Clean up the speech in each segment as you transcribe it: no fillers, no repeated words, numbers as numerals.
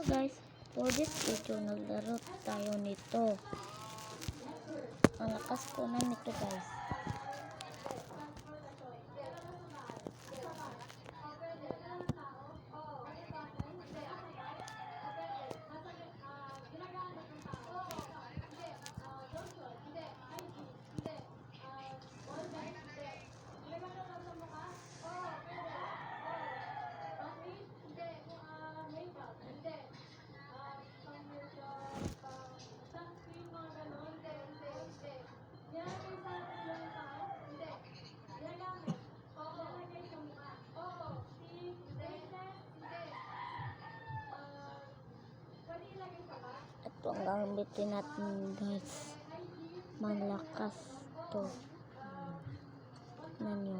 Guys, for this video naglaro tayo nito. Ang lakas ko na nito guys. Ito ang gamitin natin guys. Malakas to. Tignan nyo.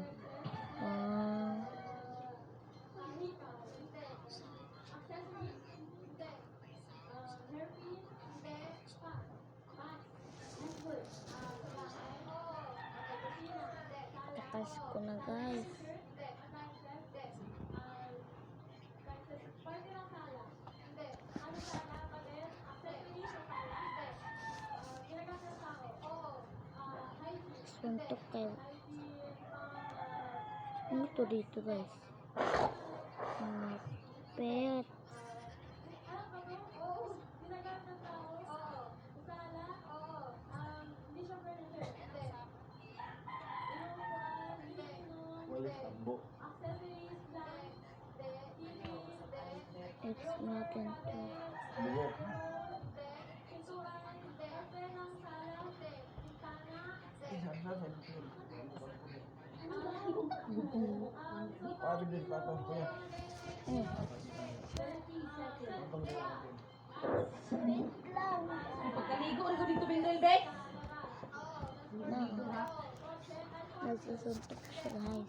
Lakas ko na guys. Suntok kayo. Ano to dito guys? Pet. It's natin to. Pagkaligo na sa dito bindol, be? Nagsusuntok siya guys.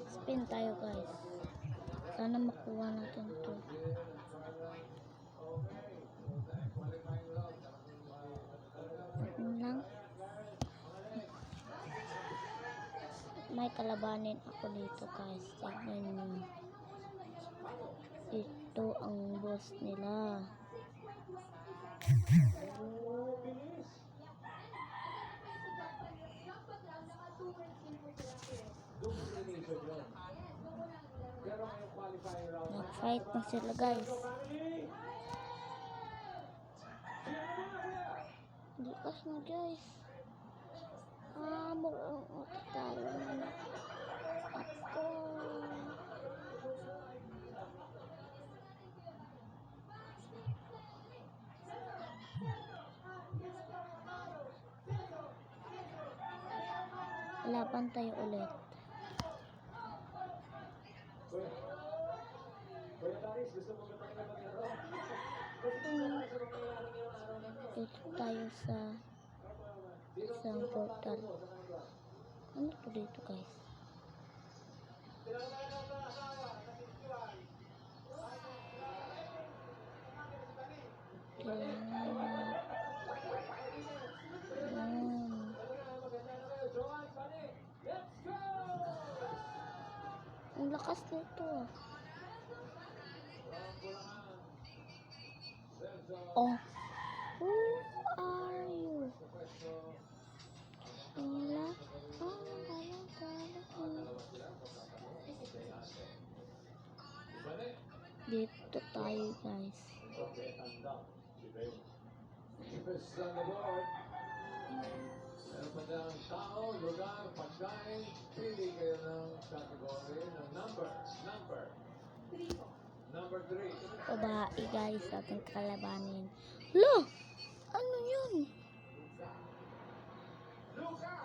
Spin tayo guys. Sana makuha natin to. Lang. May kalabanin ako dito guys. Tignan nyo. Ito ang boss nila. Nag-fight na sila guys. Likas na guys. Tayo na ako. Laban tayo ulit. Dito tayo sa isang portal. Ano to dito guys? Ang lakas nito. Oh, who are you? Dito tayo guys. Meron pa ng tao, lugar, pagkain, pili kayo ng category ng number 3. Babae guys, ating kalabanin. Lo! Ano yun? Lugar.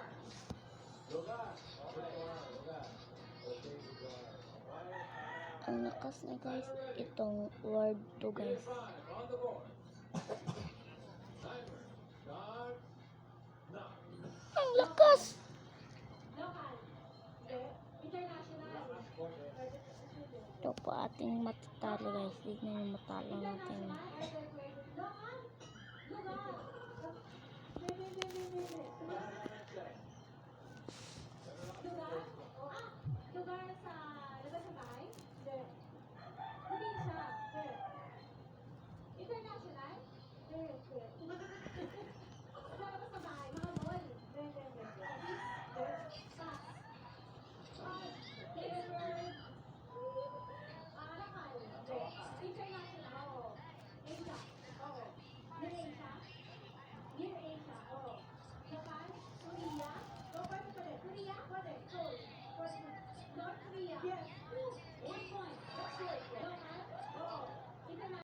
Ang lakas na guys. Itong word to guys. On the board. Timer. Start. Now. Ang lakas! No, Ito po ating matatalo guys. Tignan yung matalo natin.